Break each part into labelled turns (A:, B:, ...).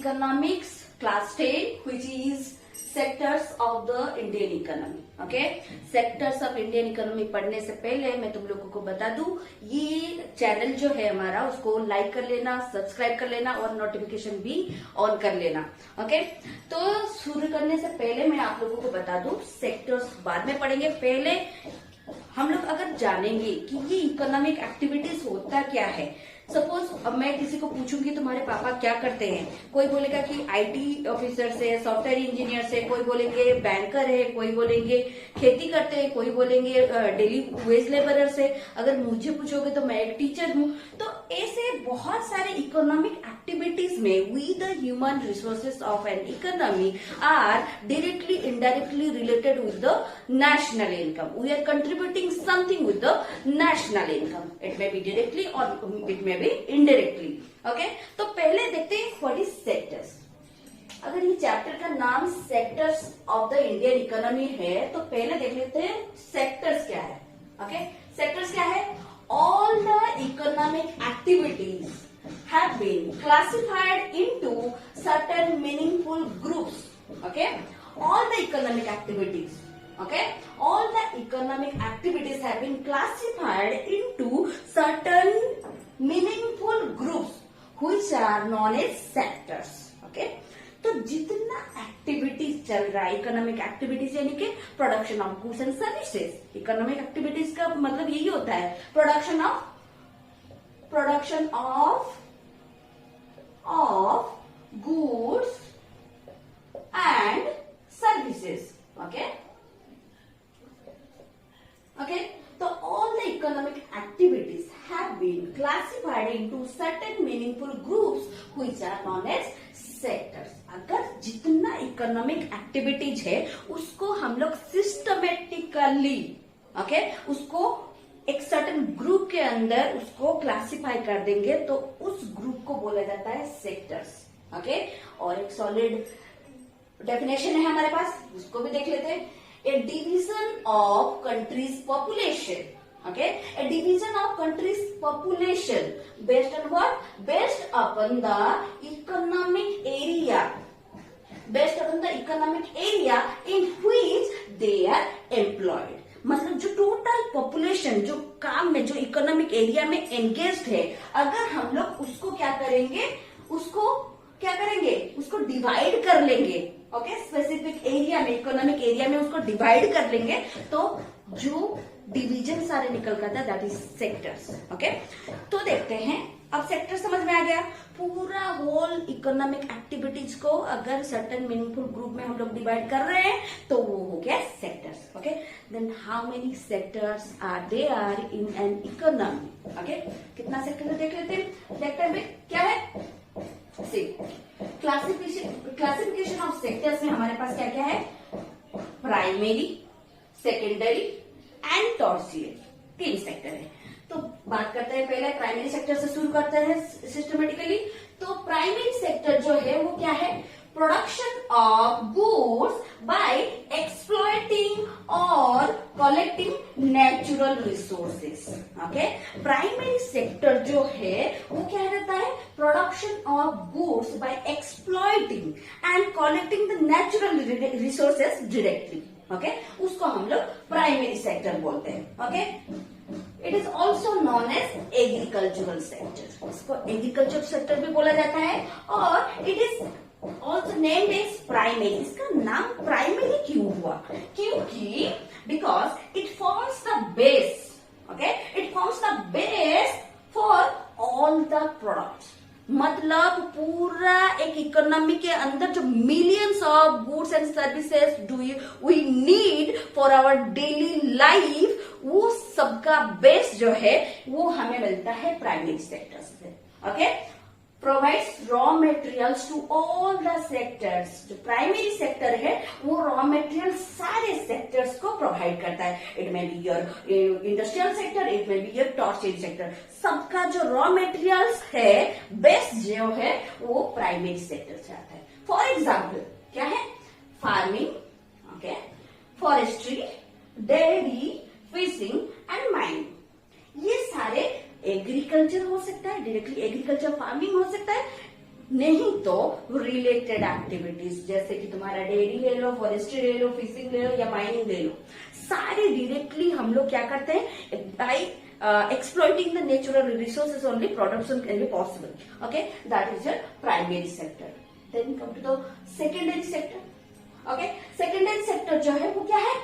A: economics class 10 which is sectors of the Indian economy. Okay, sectors of Indian economy पढ़ने से पहले मैं तुम लोगों को बता दूं, ये चैनल जो है हमारा उसको लाइक कर लेना, सब्सक्राइब कर लेना और नोटिफिकेशन भी ऑन कर लेना. ओके, तो शुरू करने से पहले मैं आप लोगों को बता दूं, सेक्टर्स बाद में पढ़ेंगे. पहले हम लोग अगर जानेंगे कि ये इकोनॉमिक एक्टिविटीज होता क्या है. सपोज अब मैं किसी को पूछूंगी तुम्हारे पापा क्या करते हैं, कोई बोलेगा कि आईटी ऑफिसर से, सॉफ्टवेयर इंजीनियर से, कोई बोलेंगे बैंकर है, कोई बोलेंगे खेती करते हैं, कोई बोलेंगे डेली वेज लेबरर से. अगर मुझे पूछोगे तो मैं एक टीचर हूँ. तो ऐसे बहुत सारे इकोनॉमिक एक्टिविटीज में we the human resources of an economy are directly indirectly related with the national income. We are contributing something with the national income. It may be directly और it may be indirectly. Okay, तो पहले देखते हैं what is sectors. अगर ये chapter का नाम sectors of the Indian economy है तो पहले देख लेते हैं सेक्टर्स क्या है. ओके, सेक्टर्स क्या है? All the economic activities have been classified into certain meaningful groups. Okay, all the economic activities. Okay, all the economic activities have been classified into certain meaningful groups which are known as sectors. Okay, तो जितना activities चल रहा है, economic activities यानी कि production of goods and services. Economic activities का मतलब यही होता है, production of goods and services. Okay, okay, so all the economic activities have been classified into certain meaningful groups which are known as sectors. अगर जितना economic activities है उसको हम लोग सिस्टमेटिकली उसको एक सर्टेन ग्रुप के अंदर उसको क्लासिफाई कर देंगे तो उस ग्रुप को बोला जाता है सेक्टर्स. ओके, और एक सॉलिड डेफिनेशन है हमारे पास, उसको भी देख लेते हैं. A division of country's population. Okay, a division of country's population based on what? Based upon the economic area. Based upon the economic area in which they are employed. मतलब जो total population जो काम में, जो economic area में engaged है, अगर हम लोग उसको क्या करेंगे, उसको डिवाइड कर लेंगे. ओके, स्पेसिफिक एरिया में, इकोनॉमिक एरिया में उसको डिवाइड कर लेंगे तो जो डिवीजन सारे निकल कर आता है दैट इज सेक्टर्स. ओके, तो देखते हैं. अब सेक्टर समझ में आ गया. पूरा होल इकोनॉमिक एक्टिविटीज को अगर सर्टेन मीनिंगफुल ग्रुप में हम लोग डिवाइड कर रहे हैं तो वो हो गया sectors. Okay, then how many sectors are there in an economy. Okay, कितना सेक्टर देख लेते हैं. सेक्टर में क्या है? क्लासिफिकेशन ऑफ सेक्टर्स में हमारे पास क्या क्या है? Primary, secondary and tertiary, 3 sector है. तो बात करते हैं पहले प्राइमरी सेक्टर से शुरू करते हैं सिस्टमेटिकली. तो प्राइमरी सेक्टर जो है वो क्या है? Production of goods by exploiting और collecting natural resources. Okay, primary sector जो है वो क्या रहता है? Production of goods by exploiting and collecting the natural resources directly. Okay, उसको हम लोग प्राइमरी सेक्टर बोलते हैं. Okay, it is also non as agricultural sector. इसको एग्रीकल्चर सेक्टर भी बोला जाता है और it is also named as primary. इसका नाम प्राइमरी क्यों हुआ? क्योंकि because it forms the base. Okay, it forms the base for all the products. मतलब पूरा एक इकोनॉमी के अंदर जो millions of goods and services we need for our daily life, वो सबका बेस जो है वो हमें मिलता है प्राइमरी सेक्टर से. Okay, provides raw materials to all the sectors. जो प्राइमरी सेक्टर है वो रॉ मटेरियल सारे सेक्टर्स को प्रोवाइड करता है. It may be your industrial sector, it may be your tertiary sector. सबका जो रॉ मटेरियल्स है, बेस जो है वो प्राइमरी सेक्टर से आता है. फॉर एग्जाम्पल क्या है? Farming, okay, forestry, dairy, fishing and mining. ये सारे एग्रीकल्चर हो सकता है, डायरेक्टली एग्रीकल्चर फार्मिंग हो सकता है, नहीं तो रिलेटेड एक्टिविटीज, जैसे कि तुम्हारा डेयरी ले लो, फॉरेस्ट्री ले लो, फिशिंग ले लो या माइनिंग ले लो, सारे डायरेक्टली हम लोग क्या करते हैं, by exploiting the natural resources only production can be possible. Okay, that is your primary sector. Then come to the secondary sector. Okay, secondary sector जो है वो क्या है,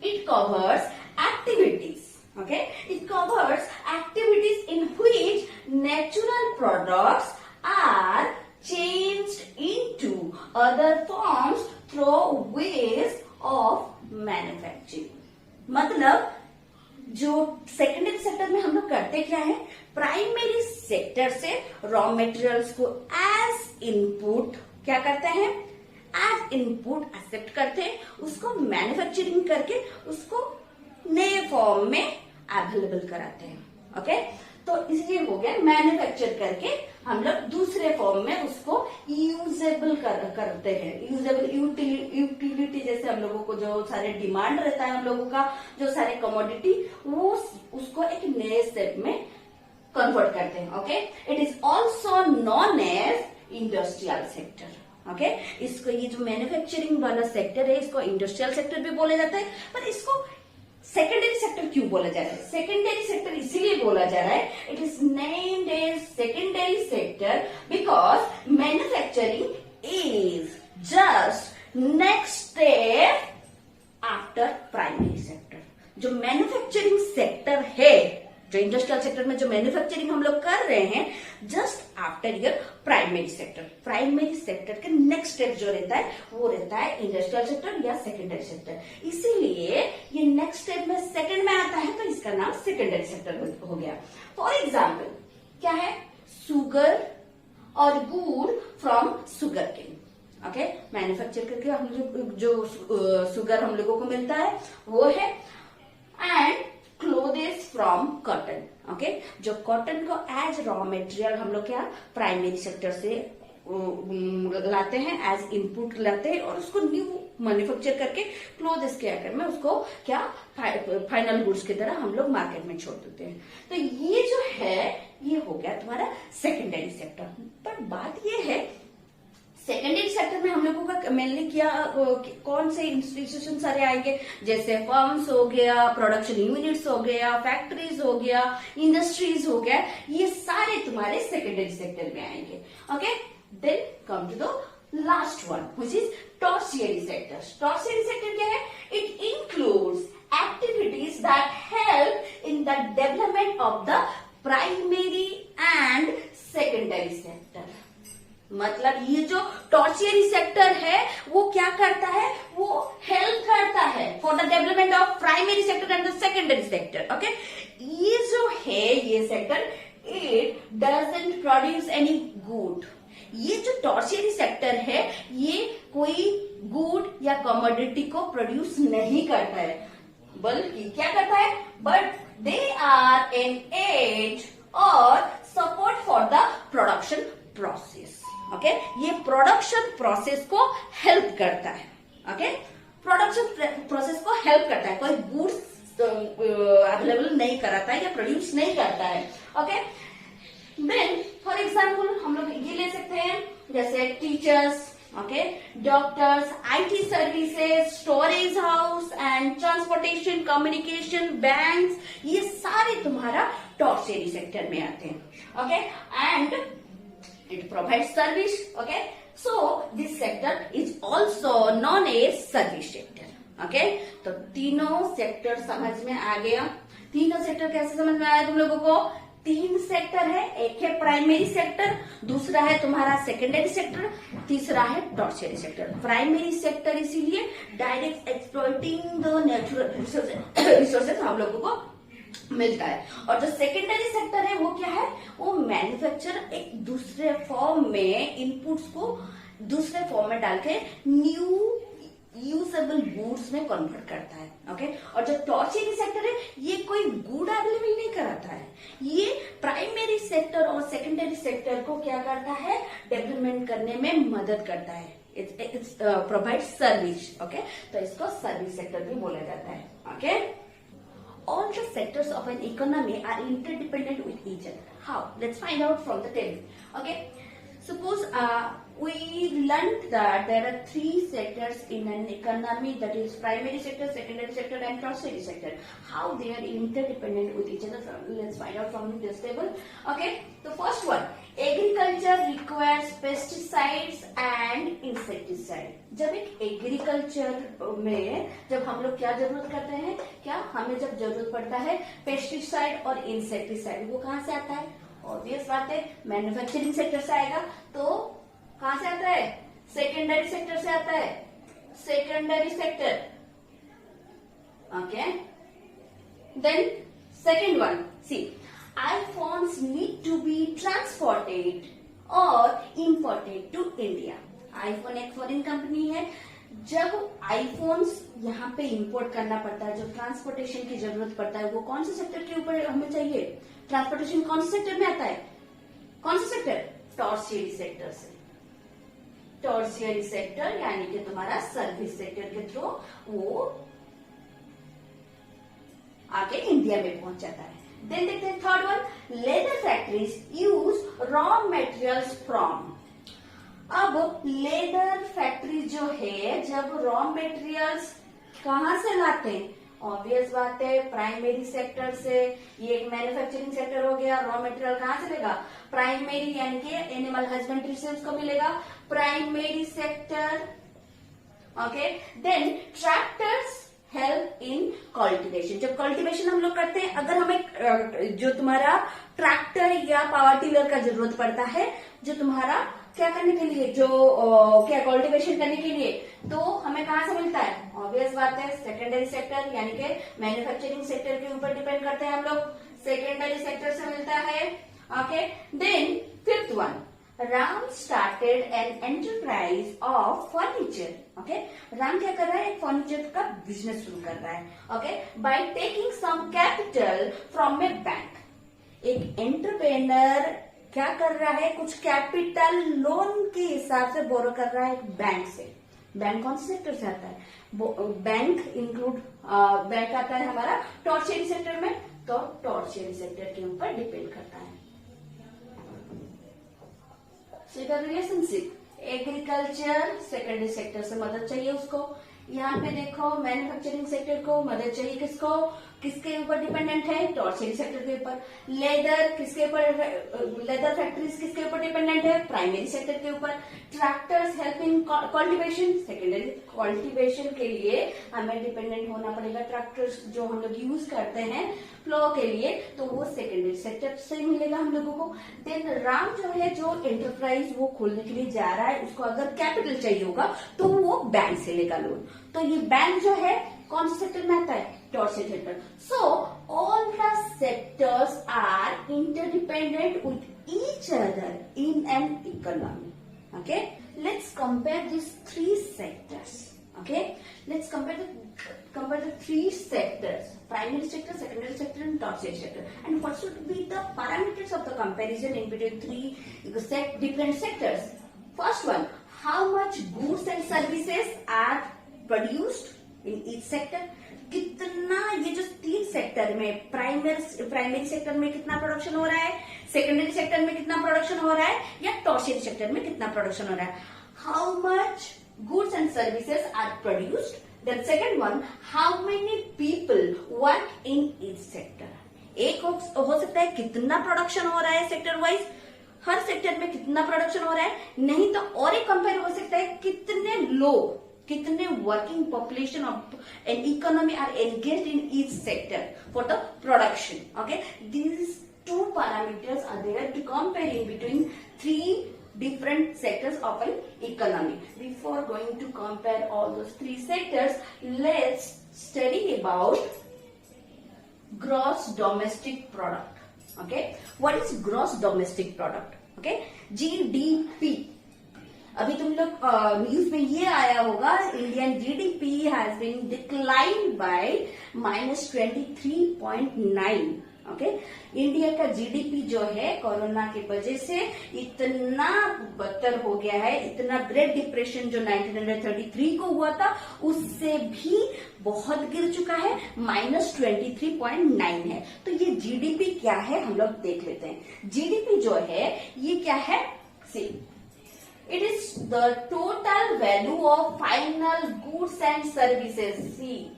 A: it covers activities. Okay, it covers activities in which natural products are changed into other forms through ways of manufacturing. मतलब जो secondary sector में हम लोग करते क्या है, प्राइमरी सेक्टर से रॉ मटेरियल्स को एज इनपुट क्या करते हैं, एज इनपुट एक्सेप्ट करते हैं, उसको मैन्युफैक्चरिंग करके उसको नए फॉर्म में अवेलेबल कराते हैं. ओके, तो इसलिए हो गया मैन्युफैक्चर करके हम लोग दूसरे फॉर्म में उसको यूजेबल करते हैं. यूजेबल यूटिलिटी, जैसे हम लोगों को जो सारे डिमांड रहता है हम लोगों का, जो सारे कमोडिटी, वो उसको एक नए स्टेप में कन्वर्ट करते हैं. Okay, it is also non as industrial sector. Okay, इसको ये जो मैन्युफैक्चरिंग वाला सेक्टर है इसको इंडस्ट्रियल सेक्टर भी बोला जाता है, पर इसको सेकेंडरी सेक्टर क्यों बोला जा रहा है, सेकेंडरी सेक्टर इसीलिए बोला जा रहा है, it is named as secondary sector because manufacturing is just next step after primary sector. जो मैन्युफैक्चरिंग सेक्टर है, जो इंडस्ट्रियल सेक्टर में जो मैन्युफैक्चरिंग हम लोग कर रहे हैं, just after your primary sector. Primary sector के नेक्स्ट स्टेप जो रहता है वो रहता है इंडस्ट्रियल सेक्टर या सेकेंडरी सेक्टर. इसीलिए ये नेक्स्ट स्टेप में सेकंड में आता है, तो इसका नाम सेकेंडरी सेक्टर हो गया. फॉर एग्जाम्पल क्या है, सुगर और गुड़ from sugar cane. Okay, manufacture करके हम लोग जो सुगर हम लोगों को मिलता है वो है, and clothes from cotton. Okay, जो कॉटन को एज रॉ मटेरियल हम लोग क्या प्राइमरी सेक्टर से लाते हैं, एज इनपुट लाते हैं और उसको न्यू मैन्युफैक्चर करके क्लोथ्स के आकर में उसको क्या फाइनल गुड्स की तरह हम लोग मार्केट में छोड़ देते हैं. तो ये जो है ये हो गया तुम्हारा सेकेंडरी सेक्टर. पर बात ये है, सेकेंडरी सेक्टर में हम लोगों का मेनली क्या, कौन से इंस्टीट्यूशन सारे आएंगे, जैसे फर्म्स हो गया, प्रोडक्शन यूनिट्स हो गया, फैक्ट्रीज हो गया, इंडस्ट्रीज हो गया, ये सारे तुम्हारे सेकेंडरी सेक्टर में आएंगे. Okay, then come to the last one which is tertiary sector. Tertiary sector क्या है, it includes activities that help in the development of the primary and secondary sector. मतलब ये जो टर्शियरी सेक्टर है वो क्या करता है, वो हेल्प करता है for the development of primary sector and the secondary sector. Okay, ये जो है ये sector, it doesn't produce any good. ये जो टर्शियरी सेक्टर है ये कोई गुड या कमोडिटी को प्रोड्यूस नहीं करता है, बल्कि क्या करता है, but they are an aid और support for the production process. Okay, ये प्रोडक्शन प्रोसेस को हेल्प करता है. ओके, प्रोडक्शन प्रोसेस को हेल्प करता है, कोई गुड्स अवेलेबल नहीं कराता है या प्रोड्यूस नहीं करता है. ओके, देन फॉर एग्जाम्पल हम लोग ये ले सकते हैं, जैसे teachers, okay, doctors, IT services, storage house and transportation, communication, banks, ये सारे तुम्हारा टर्शियरी सेक्टर में आते हैं. Okay, and it provides service. Okay, so this sector is also known as service sector. Okay, तो तीनों सेक्टर समझ में आ गया. तीनों सेक्टर कैसे समझ में आया तुम लोगों को, तीन सेक्टर है, एक है प्राइमरी सेक्टर, दूसरा है तुम्हारा सेकेंडरी सेक्टर, तीसरा है टर्शियरी सेक्टर. प्राइमरी सेक्टर इसीलिए direct exploiting the natural resources हम लोगों को मिलता है, और जो सेकेंडरी सेक्टर है वो क्या है, वो मैन्युफैक्चर एक दूसरे फॉर्म में इनपुट्स को दूसरे फॉर्म में डाल के न्यू यूजेबल गुड्स में कन्वर्ट करता है. ओके, और जो टर्शियरी सेक्टर है ये कोई गुड अवेलेबल नहीं कराता है, ये प्राइमरी सेक्टर और सेकेंडरी सेक्टर को क्या करता है, डेवलपमेंट करने में मदद करता है. It's provide service. ओके, तो इसको सर्विस सेक्टर भी बोला जाता है. Okay, all the sectors of an economy are interdependent with each other. How? Let's find out from the table. Okay, Suppose we learned that there are three sectors in an economy, that is primary sector, secondary sector and tertiary sector. How they are interdependent with each other. Let's find out from this table. Okay, the first one, agriculture requires pesticides and insecticide. जब एक agriculture में जब हम लोग क्या जरूरत करते हैं, क्या हमें जब जरूरत पड़ता है पेस्टिसाइड और इंसेक्टिसाइड, वो कहाँ से आता है? ऑब्वियस बात है, मैन्युफैक्चरिंग सेक्टर से आएगा। तो कहां से आता है? सेकेंडरी सेक्टर से आता है, secondary sector. Okay, then second one, see iPhones need to be transported or imported to India. iPhone एक फॉरेन कंपनी है। जब आईफोन्स यहाँ पे इंपोर्ट करना पड़ता है, जब ट्रांसपोर्टेशन की जरूरत पड़ता है, वो कौन से सेक्टर के ऊपर हमें चाहिए? ट्रांसपोर्टेशन कौन से सेक्टर में आता है? कौन सा सेक्टर? टॉर्शियरी सेक्टर से। टॉर्शियरी सेक्टर यानी कि तुम्हारा सर्विस सेक्टर के थ्रू वो आके इंडिया में पहुंच जाता है। देन देखते हैं third one, leather factories use raw materials from. अब लेदर फैक्ट्री जो है, जब रॉ मटेरियल्स कहां से लाते हैं? ऑब्वियस बात है, प्राइमरी सेक्टर से। ये एक मैन्युफैक्चरिंग सेक्टर हो गया। रॉ मटेरियल कहां से लेगा? प्राइमरी यानी कि एनिमल हस्बेंड्री से उसको मिलेगा, primary sector. Okay, then tractors help in cultivation. जब कल्टीवेशन हम लोग करते हैं, अगर हमें जो तुम्हारा ट्रैक्टर या पावर टिलर का जरूरत पड़ता है, जो तुम्हारा क्या करने के लिए, जो क्या कल्टीवेशन करने के लिए, तो हमें कहां से मिलता है? ऑब्वियस बात है, सेकेंडरी सेक्टर यानी कि मैन्युफैक्चरिंग सेक्टर के ऊपर डिपेंड करते हैं हम लोग, सेकेंडरी सेक्टर से मिलता है। Okay, then fifth one, Ram started an enterprise of furniture. Okay, Ram क्या कर रहा है? एक फर्नीचर का बिजनेस शुरू कर रहा है। Okay, by taking some capital from a bank. एक एंटरप्रेन्योर क्या कर रहा है? कुछ कैपिटल लोन के हिसाब से बोरो कर रहा है एक बैंक से। बैंक कौन से सेक्टर से आता है? बैंक इंक्लूड बैंक आता है हमारा टॉर्शियरी सेक्टर में, तो टॉर्शियरी सेक्टर के ऊपर डिपेंड करता है। रिलेशनशिप, एग्रीकल्चर सेकेंडरी सेक्टर से मदद चाहिए उसको। यहाँ पे देखो मैन्युफैक्चरिंग सेक्टर को मदद चाहिए, किसको? किसके ऊपर डिपेंडेंट है? टॉर्शियरी सेक्टर के ऊपर। लेदर किसके ऊपर? लेदर फैक्ट्रीज किसके ऊपर डिपेंडेंट है? प्राइमरी सेक्टर के ऊपर। Tractors help in cultivation, secondary cultivation के लिए हमें डिपेंडेंट होना पड़ेगा। ट्रैक्टर्स जो हम लोग यूज करते हैं फ्लो के लिए, तो वो सेकेंडरी सेक्टर से मिलेगा हम लोगों को। देन राम जो है, जो एंटरप्राइज वो खोलने के लिए जा रहा है, उसको अगर कैपिटल चाहिए होगा तो वो बैंक से लेगा लोन। तो ये बैंक जो है कौन से सेक्टर में आता है? Tertiary sector. So all the sectors are interdependent with each other in an economy. Okay, let's compare these three sectors. Okay, let's compare the three sectors: primary sector, secondary sector, and tertiary sector. And what should be the parameters of the comparison in between three different sectors? First one, how much goods and services are produced in each sector? कितना ये जो तीन sector में, primary sector में कितना production हो रहा है, सेकेंडरी सेक्टर में कितना प्रोडक्शन हो रहा है, या टॉर्शियरी सेक्टर में कितना प्रोडक्शन हो रहा है? How much goods and services are produced. Then second one, how many people work in each sector. एक हो सकता है कितना प्रोडक्शन हो रहा है सेक्टर वाइज, हर सेक्टर में कितना प्रोडक्शन हो रहा है, नहीं तो और एक कंपेयर हो सकता है कितने लोग, कितने working population of an economy are engaged in each sector for the production. Okay, these two parameters are there to compare in between three different sectors of an economy. Before going to compare all those three sectors, let's study about gross domestic product. Okay, what is gross domestic product? Okay, GDP. अभी तुम लोग news में ये आया होगा, Indian GDP has been decline by -23.9। Okay, India का GDP जो है कोरोना की वजह से इतना बदतर हो गया है, इतना ग्रेट डिप्रेशन जो 1933 को हुआ था उससे भी बहुत गिर चुका है, -23.9 है। तो ये जीडीपी क्या है हम लोग देख लेते हैं। जीडीपी जो है ये क्या है? सी, It is the total value of final goods and services. See,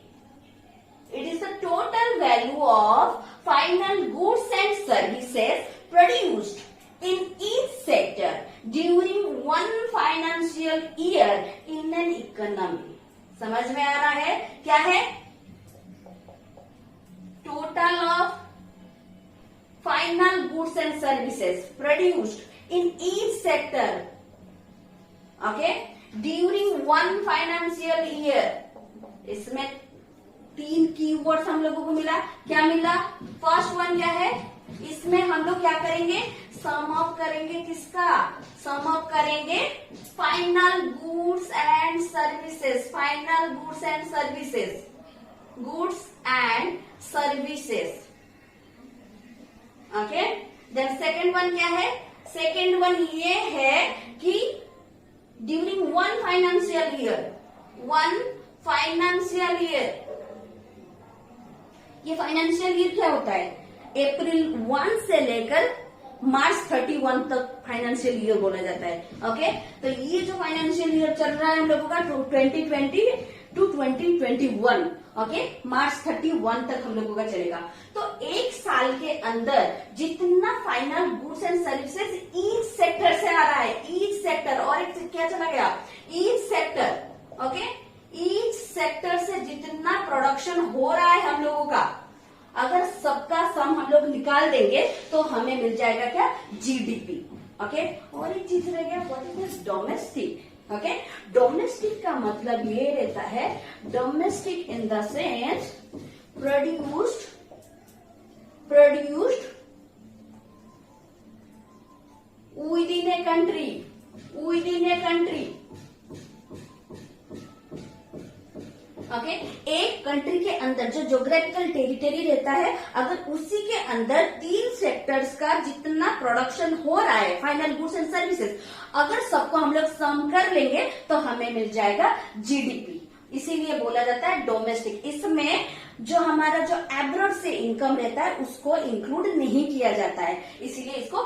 A: it is the total value of final goods and services produced in each sector during one financial year in an economy. समझ में आ रहा है? क्या है? Total of final goods and services produced in each sector, okay, during one financial year. इसमें 3 keywords हम लोगों को मिला. क्या मिला? फर्स्ट वन क्या है? इसमें हम लोग क्या करेंगे? सम अप करेंगे. किसका? सम अप करेंगे final goods and services. Final goods and services. Goods and services. Okay. Then second one क्या है? सेकेंड वन ये है कि during one financial year. One financial year. ये फाइनेंशियल ईयर क्या होता है? अप्रैल 1 से लेकर मार्च 31 तक फाइनेंशियल ईयर बोला जाता है. ओके. तो ये जो फाइनेंशियल ईयर चल रहा है हम लोगों का 2020 टू 2021. ओके. मार्च 31 तक हम लोगों का चलेगा. तो एक साल के अंदर जितना final goods and services each sector से आ रहा है. Each sector. और एक क्या चला गया? Each sector. Okay. Each sector से जितना प्रोडक्शन हो रहा है हम लोगों का, अगर सबका सम हम लोग निकाल देंगे तो हमें मिल जाएगा क्या? जीडीपी. ओके. और एक चीज रह गया, what is this? Domestic. Okay. Domestic का मतलब ये रहता है, domestic in the sense produced within a country. Within a country. Okay. एक कंट्री के अंदर जो ज्योग्राफिकल टेरिटरी रहता है, अगर उसी के अंदर 3 सेक्टर्स का जितना प्रोडक्शन हो रहा है फाइनल गुड्स एंड सर्विसेज, अगर सबको हम लोग सम कर लेंगे तो हमें मिल जाएगा जीडीपी. इसीलिए बोला जाता है डोमेस्टिक. इसमें जो हमारा जो एब्रॉड से इनकम रहता है उसको इंक्लूड नहीं किया जाता है, इसीलिए इसको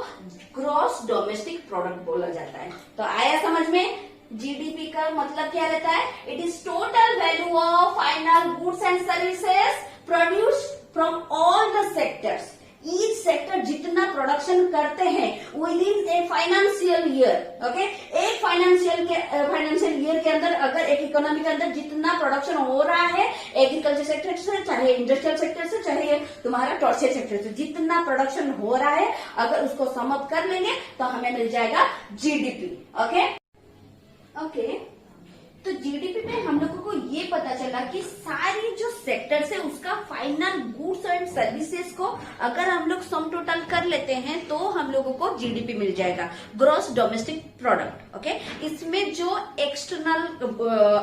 A: ग्रॉस डोमेस्टिक प्रोडक्ट बोला जाता है. तो आया समझ में? जीडीपी का मतलब क्या रहता है? It is total value of final goods and services produced from all the sectors. Each sector जितना प्रोडक्शन करते हैं with in a financial year. Okay. एक फाइनेंशियल ईयर के अंदर अगर एक इकोनॉमी के अंदर जितना प्रोडक्शन हो रहा है एग्रीकल्चर सेक्टर से, चाहे इंडस्ट्रियल सेक्टर से, चाहे तुम्हारा टर्शियरी सेक्टर से, जितना प्रोडक्शन हो रहा है अगर उसको सम अप कर लेंगे तो हमें मिल जाएगा जीडीपी. ओके. ओके. तो जीडीपी में हम लोगों को ये पता चला कि सारी जो सेक्टर्स है उसका फाइनल गुड्स एंड सर्विसेज को अगर हम लोग सम टोटल कर लेते हैं तो हम लोगों को जीडीपी मिल जाएगा, ग्रॉस डोमेस्टिक प्रोडक्ट. ओके. इसमें जो एक्सटर्नल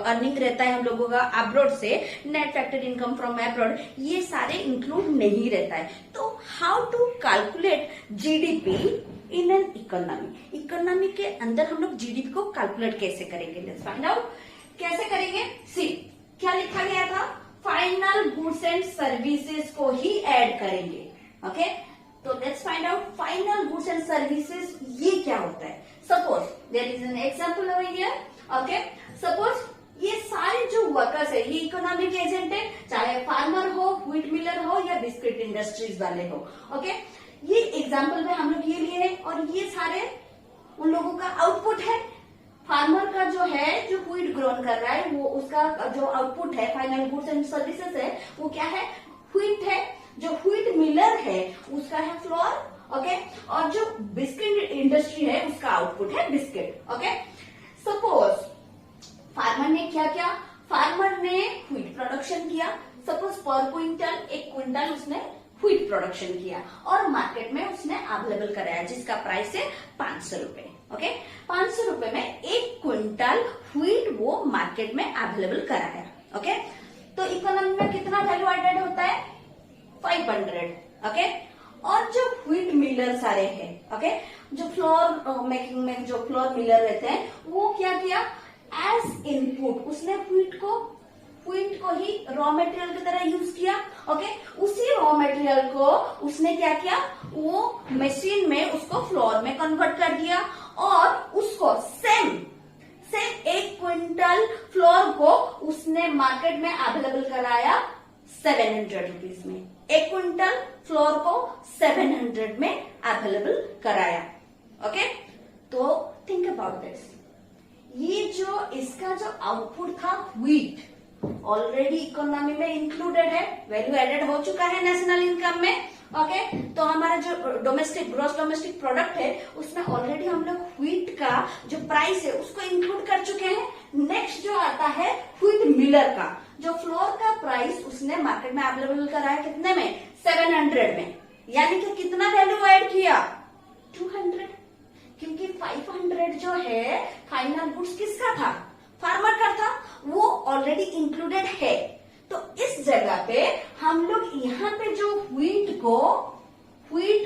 A: अर्निंग रहता है हम लोगों का अब्रॉड से, net factor income from abroad, ये सारे इंक्लूड नहीं रहता है. तो how to calculate GDP in an economy? Economy के अंदर हम लोग जीडीपी को कैलकुलेट कैसे करेंगे? Let's find out. कैसे करेंगे? सी, क्या लिखा गया था? फाइनल गुड्स एंड सर्विसेज को ही ऐड करेंगे. ओके. तो let's find out final goods and services ये क्या होता है. Suppose there is an example over here. Okay. Suppose ये सारे जो वर्कर्स है ये इकोनॉमिक एजेंट है, चाहे फार्मर हो, व्हीट मिलर हो या बिस्किट इंडस्ट्रीज वाले हो. ओके. ये एग्जाम्पल में हम लोग ये लिए हैं और ये सारे उन लोगों का आउटपुट है. फार्मर का जो है, जो व्हीट ग्रोन कर रहा है, वो उसका जो आउटपुट है फाइनल गुड्स एंड सर्विसेज है वो क्या है? व्हीट है. जो व्हीट मिलर है उसका है फ्लोर. ओके. और जो बिस्किट इंडस्ट्री है उसका आउटपुट है बिस्किट. ओके. सपोज फार्मर ने क्या किया? फार्मर ने व्हीट प्रोडक्शन किया. सपोज पर क्विंटल 1 क्विंटल उसने व्हीट प्रोडक्शन किया और मार्केट में उसने अवेलेबल कराया जिसका प्राइस है 500 रुपए. ओके. 500 रुपए में 1 क्विंटल व्हीट वो मार्केट में अवेलेबल कराया. ओके. तो इकोनॉमी में कितना वैल्यू एडेड होता है? 500. ओके. और जो व्हीट मिलर सारे हैं, ओके, जो फ्लोर मेकिंग में जो फ्लोर मिलर रहते हैं वो क्या किया? एज इनपुट उसने व्हीट को ही रॉ मटेरियल की तरह यूज किया. ओके. उसी रॉ मटेरियल को उसने क्या किया? वो मशीन में उसको फ्लोर में कन्वर्ट कर दिया और उसको सेम 1 क्विंटल फ्लोर को उसने मार्केट में अवेलेबल कराया 700 रुपीज में। 1 क्विंटल फ्लोर को 700 में अवेलेबल कराया। ओके, तो थिंक अबाउट दिस। ये जो इसका जो आउटपुट था व्हीट ऑलरेडी इकोनॉमी में इंक्लूडेड है, वैल्यू एडेड हो चुका है नेशनल इनकम में। ओके, तो हमारा जो ग्रॉस डोमेस्टिक प्रोडक्ट है उसमें ऑलरेडी हम लोग व्हीट का जो प्राइस है उसको इंक्लूड कर चुके हैं। नेक्स्ट जो आता है व्हीट मिलर का जो फ्लोर का प्राइस उसने मार्केट में अवेलेबल कराया कितने में, 700 में। यानी कि कितना वैल्यू ऐड किया, 200, क्योंकि 500 जो है फाइनल गुड्स किसका था, फार्मर का था, वो ऑलरेडी इंक्लूडेड है। तो इस जगह पे हम लोग यहाँ पे जो व्हीट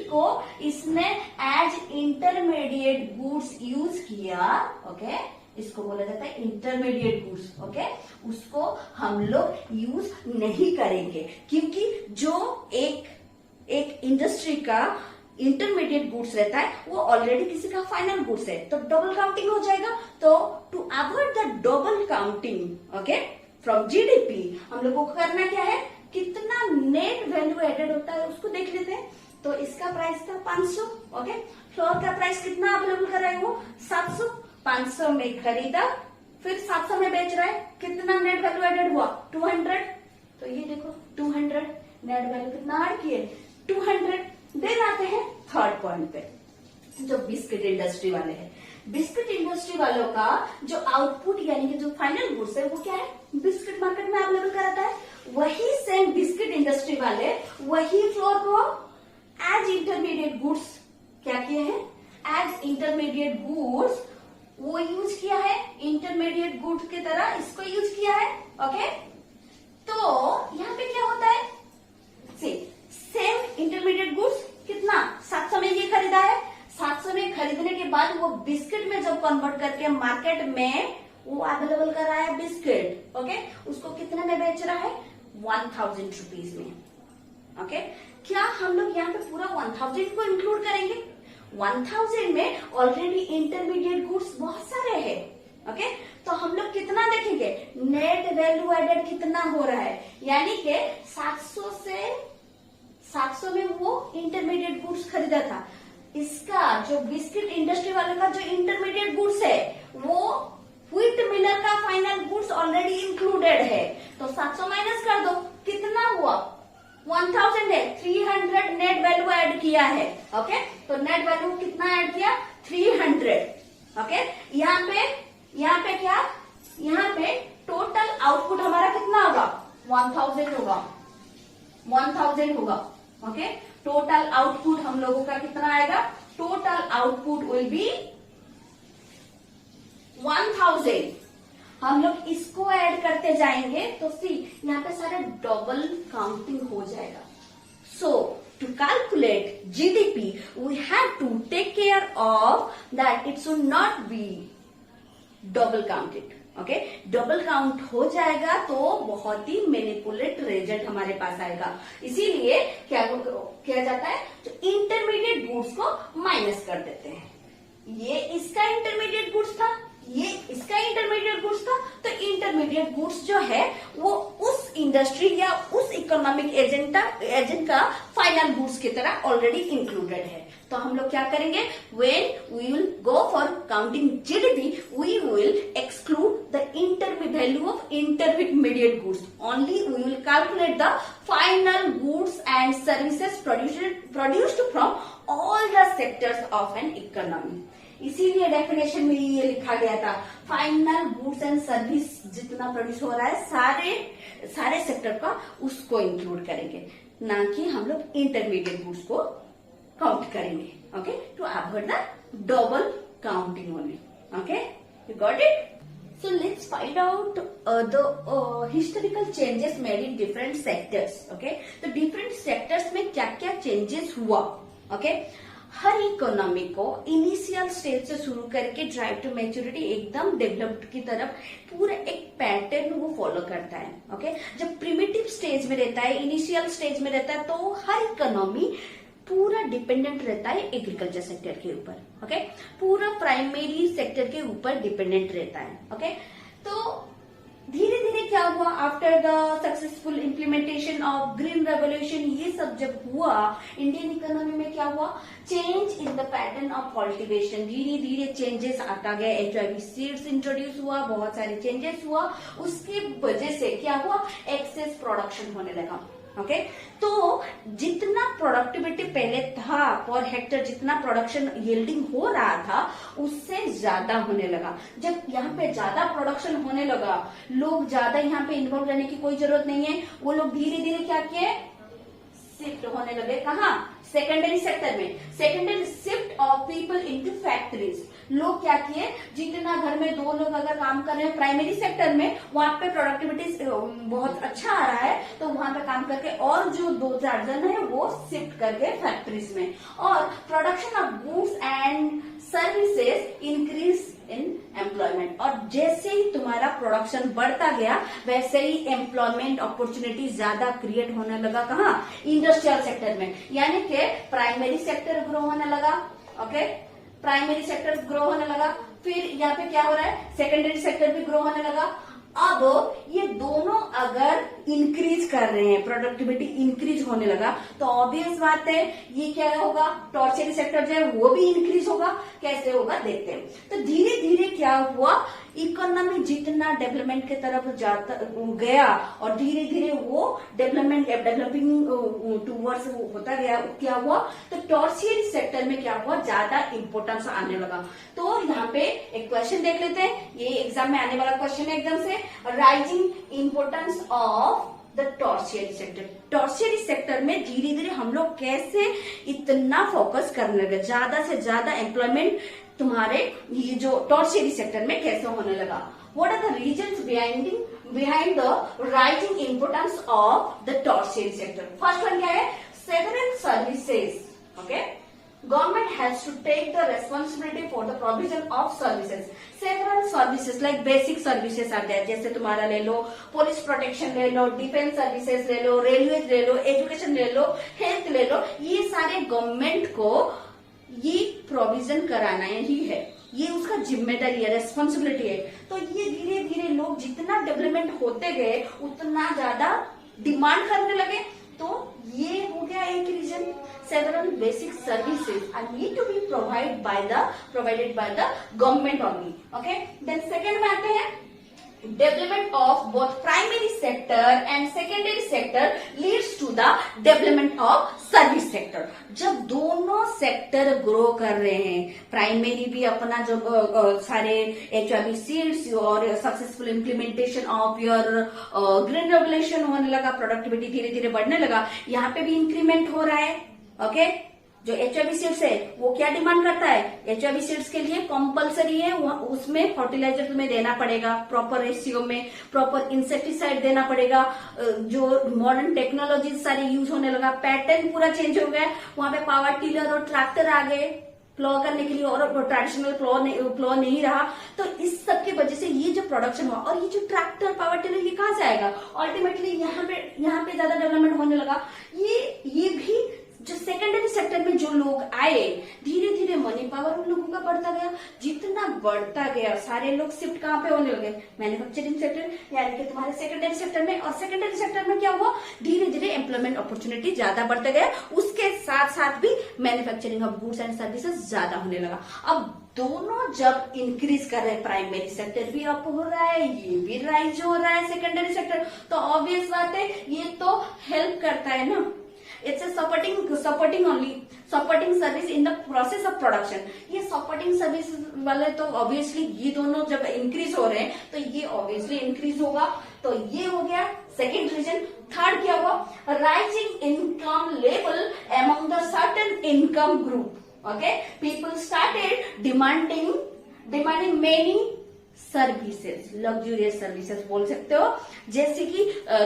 A: को इसने एज इंटरमीडिएट गुड्स यूज किया। ओके, इसको बोला जाता है इंटरमीडिएट गुड्स। ओके, उसको हम लोग यूज नहीं करेंगे क्योंकि जो एक इंडस्ट्री का इंटरमीडिएट गुड्स रहता है वो ऑलरेडी किसी का फाइनल गुड्स है, तो डबल काउंटिंग हो जाएगा। तो to avoid the double counting okay from GDP हम लोगों को करना क्या है, कितना नेट वैल्यू एडेड होता है उसको देख लेते हैं। तो इसका प्राइस था 500। ओके, फ्लोर का प्राइस कितना अवेलेबल कर रहा है वो 700। 500 में खरीदा, फिर 700 में बेच रहा है, कितना नेट वैल्यू एडेड हुआ 200। तो ये देखो 200 नेट वैल्यू कितना ऐड किए 200। देन आते हैं थर्ड पॉइंट पे, जो बिस्किट इंडस्ट्री वाले हैं। बिस्किट इंडस्ट्री वालों का जो आउटपुट यानी कि जो फाइनल गुड्स है वो क्या है, बिस्किट मार्केट में अवेलेबल कराता है। वही सेम बिस्किट इंडस्ट्री वाले वही फ्लोर को एज इंटरमीडिएट गुड्स क्या किए हैं, एज इंटरमीडिएट गुड्स वो यूज किया है, इंटरमीडिएट गुड्स की तरह इसको यूज किया है। ओके, तो यहाँ पे क्या होता है, सेम इंटरमीडिएट गुड्स कितना 700 में ये खरीदा है। 700 में खरीदने के बाद वो बिस्किट में जब कन्वर्ट करके मार्केट में वो अवेलेबल कर रहा है बिस्किट। ओके, उसको कितने में बेच रहा है 1000 रुपीज में। ओके, क्या हम लोग यहाँ पे पूरा 1000 को इंक्लूड करेंगे, 1000 में ऑलरेडी इंटरमीडिएट गुड्स बहुत सारे हैं। ओके, तो हम लोग कितना देखेंगे, नेट वैल्यू एडेड कितना हो रहा है, यानी कि 700 में वो इंटरमीडिएट गुड्स खरीदा था। इसका जो बिस्किट इंडस्ट्री वाले का जो इंटरमीडिएट गुड्स है वो व्हीट मिलर का फाइनल गुड्स ऑलरेडी इंक्लूडेड है। तो 700 माइनस कर दो, कितना हुआ 1000 है, 300 नेट वैल्यू ऐड किया है। ओके, तो नेट वैल्यू कितना ऐड किया 300। ओके, यहाँ पे क्या, यहाँ पे टोटल आउटपुट हमारा कितना होगा 1000 होगा, 1000 होगा। ओके, टोटल आउटपुट हम लोगों का कितना आएगा, टोटल आउटपुट विल बी 1000। हम लोग इसको ऐड करते जाएंगे तो सी यहाँ पे सारे डबल काउंटिंग हो जाएगा। So to calculate GDP we have to take care of that it should not be double counted. Okay, double count हो जाएगा तो बहुत ही मैनिपुलेट रिजल्ट हमारे पास आएगा। इसीलिए क्या किया जाता है, जो इंटरमीडिएट गुड्स को माइनस कर देते हैं। ये इसका इंटरमीडिएट गुड्स था, ये इसका इंटरमीडिएट गुड्स था, तो इंटरमीडिएट गुड्स जो है वो उस इंडस्ट्री या उस इकोनॉमिक एजेंट का फाइनल गुड्स की तरह ऑलरेडी इंक्लूडेड है। तो हम लोग क्या करेंगे, when we will go for counting GDP we will exclude the value of intermediate goods, only we will calculate the final goods and services produced from all the sectors of an economy. इसीलिए definition में ये लिखा गया था, final goods and service जितना produce हो रहा है सारे सेक्टर का उसको इंक्लूड करेंगे, ना कि हम लोग इंटरमीडिएट गुड्स को काउंट करेंगे। Okay, to avoid the double counting only. Okay, you got it. So let's find out the historical changes made in different sectors. Okay, तो different sectors में क्या क्या changes हुआ। Okay, हर इकोनॉमी को initial stage से शुरू करके ड्राइव टू मैच्योरिटी एकदम डेवलप्ड की तरफ पूरा एक पैटर्न वो फॉलो करता है। ओके, जब प्रिमिटिव स्टेज में रहता है, इनिशियल स्टेज में रहता है, तो हर इकोनॉमी पूरा डिपेंडेंट रहता है एग्रीकल्चर सेक्टर के ऊपर। ओके, पूरा प्राइमरी सेक्टर के ऊपर डिपेंडेंट रहता है। ओके, तो धीरे धीरे क्या हुआ, after the successful implementation of green revolution, ये सब जब हुआ इंडियन इकोनॉमी में क्या हुआ, change in the pattern of cultivation, धीरे धीरे चेंजेस आता गया। HIV सीड्स इंट्रोड्यूस हुआ, बहुत सारे चेंजेस हुआ, उसके वजह से क्या हुआ, एक्सेस प्रोडक्शन होने लगा। ओके, तो जितना प्रोडक्टिविटी पहले था पर हेक्टर, जितना प्रोडक्शन यील्डिंग हो रहा था उससे ज्यादा होने लगा। जब यहाँ पे ज्यादा प्रोडक्शन होने लगा, लोग ज्यादा यहाँ पे इन्वॉल्व रहने की कोई जरूरत नहीं है, वो लोग धीरे धीरे क्या किए, शिफ्ट होने लगे। कहाँ, सेकेंडरी सेक्टर में। Secondary shift of people into factories, लोग क्या किए, जितना घर में 2 लोग अगर काम कर रहे हैं प्राइमरी सेक्टर में, वहां पे प्रोडक्टिविटी बहुत अच्छा आ रहा है, तो वहां पे काम करके और जो 2-4 जन है वो शिफ्ट कर गए फैक्ट्रीज में, और production of goods and services increase in employment. और जैसे ही तुम्हारा प्रोडक्शन बढ़ता गया वैसे ही एम्प्लॉयमेंट अपॉर्चुनिटी ज्यादा क्रिएट होने लगा। कहाँ, इंडस्ट्रियल सेक्टर में, यानी कि प्राइमरी सेक्टर ग्रो होने लगा। ओके, प्राइमरी सेक्टर ग्रो होने लगा, फिर यहाँ पे क्या हो रहा है, सेकेंडरी सेक्टर भी ग्रो होने लगा। अब ये दोनों अगर इंक्रीज कर रहे हैं, प्रोडक्टिविटी इंक्रीज होने लगा, तो ऑब्वियस बात है ये क्या होगा, टॉर्चरी सेक्टर जो है वो भी इंक्रीज होगा। कैसे होगा देखते हैं। तो धीरे धीरे क्या हुआ, इकोनॉमी जितना डेवलपमेंट की तरफ जाता गया और धीरे धीरे वो डेवलपिंग टूवर्ड्स होता गया, क्या हुआ, तो टॉर्शियरी सेक्टर में क्या हुआ, ज्यादा इंपोर्टेंस आने लगा। तो यहाँ पे एक क्वेश्चन देख लेते हैं, ये एग्जाम में आने वाला क्वेश्चन है एकदम से, rising importance of the tertiary sector. Tertiary sector में धीरे धीरे हम लोग कैसे इतना फोकस करने लगे, ज्यादा से ज्यादा एम्प्लॉयमेंट तुम्हारे ये जो टॉर्शियरी सेक्टर में कैसे होने लगा। What are the reasons behind the rising importance of the tertiary sector. First one क्या है, several services. Okay, government has to take the responsibility for the provision of services. Several services like basic services are there, जैसे तुम्हारा ले लो police protection ले लो, defence services ले लो, railway ले लो, education ले लो, health ले लो, ये सारे गवर्नमेंट को ये प्रोविजन कराना ही है, ये उसका जिम्मेदारी है, रेस्पॉन्सिबिलिटी है। तो ये धीरे धीरे लोग जितना डेवलपमेंट होते गए उतना ज्यादा डिमांड करने लगे। तो ये हो गया एक reason, several basic services are need to be provided by the government only. Okay, then second में आते हैं, development of both primary sector and secondary sector leads to the development of service sector. जब दोनों sector grow कर रहे हैं, primary भी अपना जो सारे HIV सीड्स और successful implementation of your green revolution होने लगा, प्रोडक्टिविटी धीरे धीरे बढ़ने लगा, यहाँ पे भी इंक्रीमेंट हो रहा है। ओके, जो HIV सीड्स है वो क्या डिमांड करता है, HIV सीड्स के लिए कंपलसरी है, उसमें फर्टिलाइजर तुम्हें देना पड़ेगा प्रॉपर रेशियो में, प्रॉपर इंसेक्टिसाइड देना पड़ेगा, जो मॉडर्न टेक्नोलॉजी सारी यूज होने लगा, पैटर्न पूरा चेंज हो गया, वहां पे पावर टिलर और ट्रैक्टर आ गए प्लॉ करने के लिए, और ट्रेडिशनल प्लॉ नहीं रहा। तो इस सब की वजह से ये जो प्रोडक्शन हुआ, और ये जो ट्रैक्टर पावर टिलर ये कहाँ से आएगा, अल्टीमेटली यहाँ पे ज्यादा डेवलपमेंट होने लगा। ये भी जो सेकेंडरी सेक्टर में जो लोग आए, धीरे धीरे मनी पावर उन लोगों का बढ़ता गया, जितना बढ़ता गया सारे लोग शिफ्ट कहाँ पे होने लगे, मैन्युफैक्चरिंग सेक्टर, यानी कि तुम्हारे सेकेंडरी सेक्टर में। और सेकेंडरी सेक्टर में क्या हुआ, धीरे धीरे एम्प्लॉयमेंट अपॉर्चुनिटी ज्यादा बढ़ता गया, उसके साथ साथ भी manufacturing of goods and services ज्यादा होने लगा। अब दोनों जब इंक्रीज कर रहे हैं, प्राइमरी सेक्टर भी अप हो रहा है, ये भी राइज हो रहा है सेकेंडरी सेक्टर, तो ऑब्वियस बात है ये तो हेल्प करता है ना, it's a supporting only, supporting service in the process of production. ये सपोर्टिंग सर्विस वाले तो ऑब्वियसली ये दोनों जब इंक्रीज हो रहे हैं तो ये ऑब्वियसली इंक्रीज होगा। तो ये हो गया सेकेंड रीजन। थर्ड क्या हुआ, rising income level among the certain income group. Okay, people started demanding many services, luxurious services बोल सकते हो, जैसे कि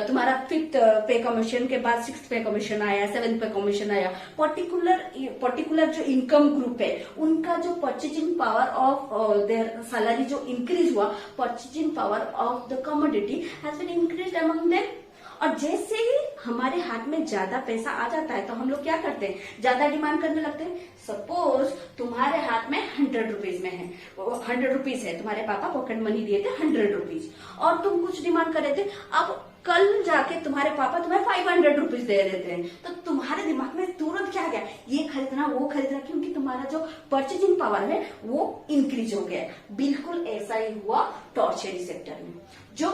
A: तुम्हारा 5th पे कमीशन के बाद 6th पे कमीशन आया, 7th पे कमीशन आया। पर्टिकुलर जो इनकम ग्रुप है उनका जो purchasing power of their salary जो इंक्रीज हुआ, purchasing power of the commodity has been increased among them. और जैसे ही हमारे हाथ में ज्यादा पैसा आ जाता है तो हम लोग क्या करते हैं, ज्यादा डिमांड करने लगते हैं। सपोज तुम्हारे हाथ में 100 रुपीज में है, 100 रुपीज है, तुम्हारे पापा पॉकेट मनी दिए थे 100 रुपीज, और तुम कुछ डिमांड कर रहे थे। अब कल जाके तुम्हारे पापा तुम्हें 500 रुपीज दे देते हैं, तो तुम्हारे दिमाग में तुरंत क्या आ गया, ये खरीदना वो खरीदना, क्योंकि तुम्हारा जो परचेजिंग पावर है वो इंक्रीज हो गया। बिल्कुल ऐसा ही हुआ टॉर्चरी सेक्टर में। जो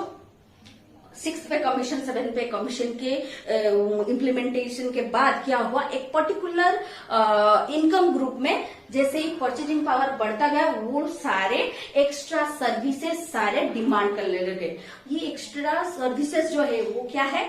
A: 6th पे कमीशन 7th पे कमीशन के इम्प्लीमेंटेशन के बाद क्या हुआ, एक पर्टिकुलर इनकम ग्रुप में जैसे ही परचेजिंग पावर बढ़ता गया, वो सारे एक्स्ट्रा सर्विसेज सारे डिमांड करने लगे। ये एक्स्ट्रा सर्विसेज जो है वो क्या है,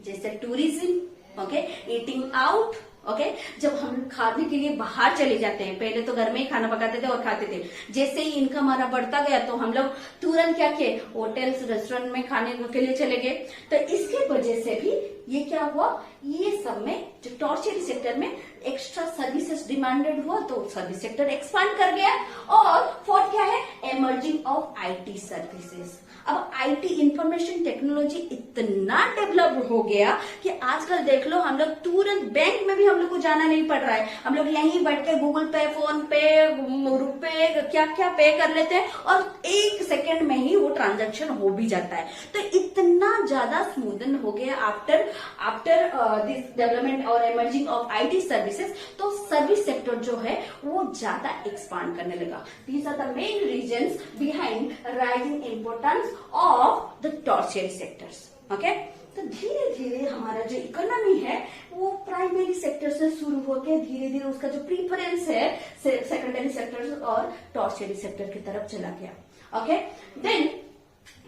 A: जैसे tourism, okay, eating out, okay, जब हम खाने के लिए बाहर चले जाते हैं, पहले तो घर में ही खाना पकाते थे और खाते थे, जैसे ही इनकम हमारा बढ़ता गया तो हम लोग तुरंत क्या किए, होटल्स रेस्टोरेंट में खाने के लिए चले गए। तो इसके वजह से भी ये क्या हुआ, ये सब में जो टॉर्चरी सेक्टर में एक्स्ट्रा सर्विसेज डिमांडेड हुआ तो सर्विस सेक्टर एक्सपांड कर गया। और फोर्थ क्या है, एमर्जिंग ऑफ आईटी सर्विसेज। अब आईटी इंफॉर्मेशन टेक्नोलॉजी इतना डेवलप हो गया कि आजकल देख लो हम लोग तुरंत बैंक में भी हम लोग को जाना नहीं पड़ रहा है, हम लोग यहीं बैठ के गूगल पे, फोन पे, रुपए क्या क्या पे कर लेते हैं और 1 सेकेंड में ही वो ट्रांजैक्शन हो भी जाता है। तो इतना ज्यादा स्मूदन हो गया आफ्टर दिस डेवलपमेंट और एमर्जिंग ऑफ आईटी सर्विसेज, तो सर्विस सेक्टर जो है वो ज्यादा एक्सपांड करने लगा। These are the main reasons behind rising importance of the tertiary sectors. Okay, तो धीरे धीरे हमारा जो इकोनॉमी है वो प्राइमरी सेक्टर से शुरू होकर धीरे धीरे उसका जो प्रीफरेंस है सेकेंडरी सेक्टर और टॉर्चरी सेक्टर की तरफ चला गया। Okay, then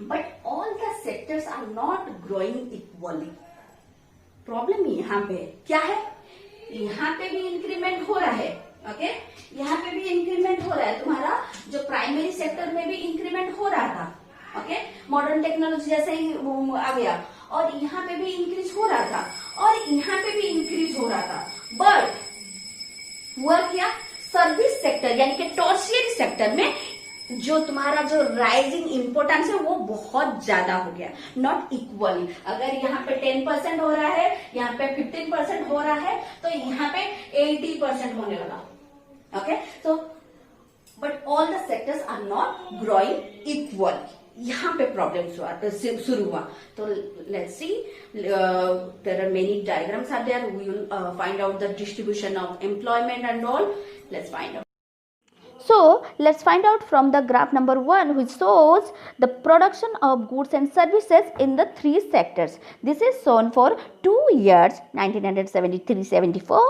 A: but all the sectors are not growing equally. Problem यहाँ पे क्या है, यहाँ पे भी इंक्रीमेंट हो रहा है, ओके, यहाँ पे भी इंक्रीमेंट हो रहा है, तुम्हारा जो प्राइमरी सेक्टर में भी इंक्रीमेंट हो रहा था, ओके, मॉडर्न टेक्नोलॉजी जैसे ही आ गया, और यहाँ पे भी इंक्रीज हो रहा था और यहाँ पे भी इंक्रीज हो रहा था। बट हुआ क्या, सर्विस सेक्टर यानी कि टॉर्शियरी सेक्टर में जो तुम्हारा जो राइजिंग इंपोर्टेंस है वो बहुत ज्यादा हो गया, नॉट इक्वली। अगर यहाँ पे 10% हो रहा है, यहाँ पे 15% हो रहा है, तो यहाँ पे 80% होने लगा। Okay, so but all the sectors are not growing equally. यहाँ पे प्रॉब्लम शुरू हुआ। तो let's see, there are many diagrams are there, we will find out the distribution of employment and all. Let's find out.
B: So let's find out from the graph number 1, which shows the production of goods and services in the 3 sectors. This is shown for 2 years, 1973-74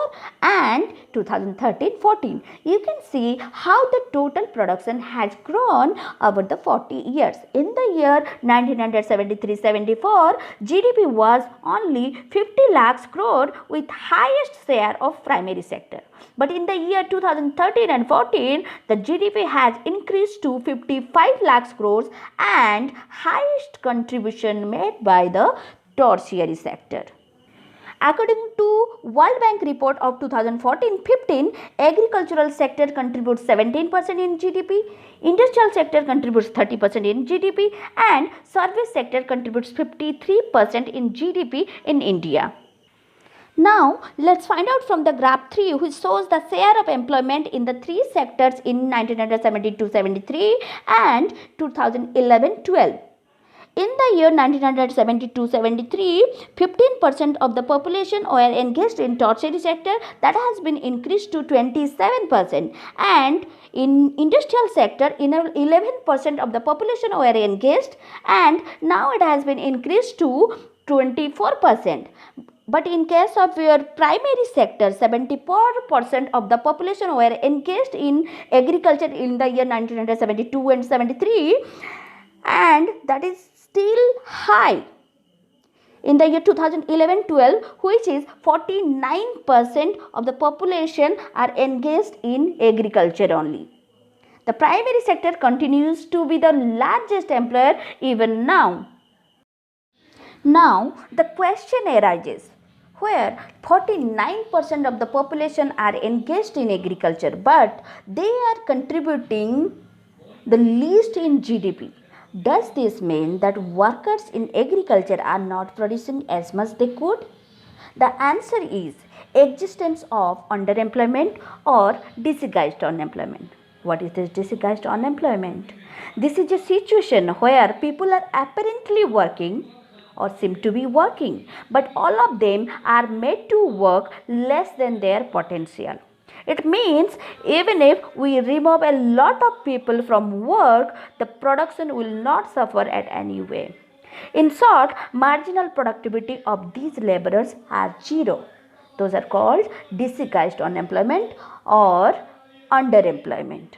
B: and 2013-14. You can see how the total production has grown over the 40 years. In the year 1973-74, GDP was only 50 lakhs crore with highest share of primary sector. But in the year 2013 and 14, the GDP has increased to 55 lakhs crores and highest contribution made by the tertiary sector. According to World Bank report of 2014-15, agricultural sector contributes 17% in GDP, industrial sector contributes 30% in GDP, and service sector contributes 53% in GDP in India. Now, let's find out from the graph 3, which shows the share of employment in the 3 sectors in 1972-73 and 2011-12. In the year 1972-73, 15% of the population were engaged in tertiary sector, that has been increased to 27%, and in industrial sector, 11% of the population were engaged, and now it has been increased to 24%. But in case of your primary sector, 74% of the population were engaged in agriculture in the year 1972 and 73, and that is still high in the year 2011-12, which is 49% of the population are engaged in agriculture only. The primary sector continues to be the largest employer even now. Now, the question arises, where 49% of the population are engaged in agriculture, but they are contributing the least in GDP. Does this mean that workers in agriculture are not producing as much they could? The answer is existence of underemployment or disguised unemployment. What is this disguised unemployment? This is a situation where people are apparently working or seem to be working, but all of them are made to work less than their potential. It means even if we remove a lot of people from work, the production will not suffer at any way. In short, marginal productivity of these laborers are zero. Those are called disguised unemployment or underemployment.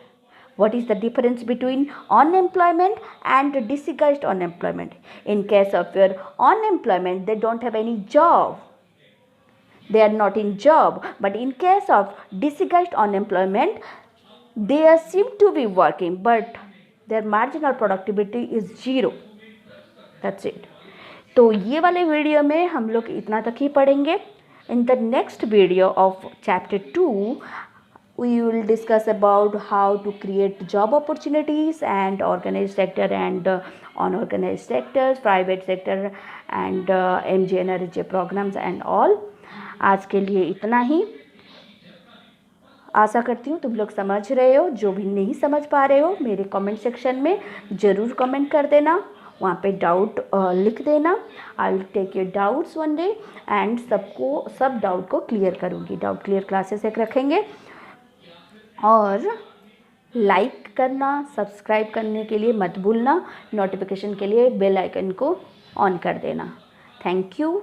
B: What is the difference between unemployment and disguised unemployment? In case of your unemployment, they don't have any job. They are not in job. But in case of disguised unemployment, they seem to be working, but their marginal productivity is zero. That's it. तो ये वाले video में हम लोग इतना तक ही पढ़ेंगे. In the next video of chapter 2, we will discuss about how to create job opportunities and organized sector and unorganized sectors, private sector and MGNRHA programs and all. आज के लिए इतना ही. आशा करती हूँ तुम लोग समझ रहे हो. जो भी नहीं समझ पा रहे हो मेरे कमेंट सेक्शन में ज़रूर कमेंट कर देना. वहाँ पे डाउट लिख देना. I will take your doubts one day and सब डाउट को क्लियर करूँगी. डाउट क्लियर क्लासेस एक रखेंगे. और लाइक करना, सब्सक्राइब करने के लिए मत भूलना. नोटिफिकेशन के लिए बेल आइकन को ऑन कर देना. Thank you.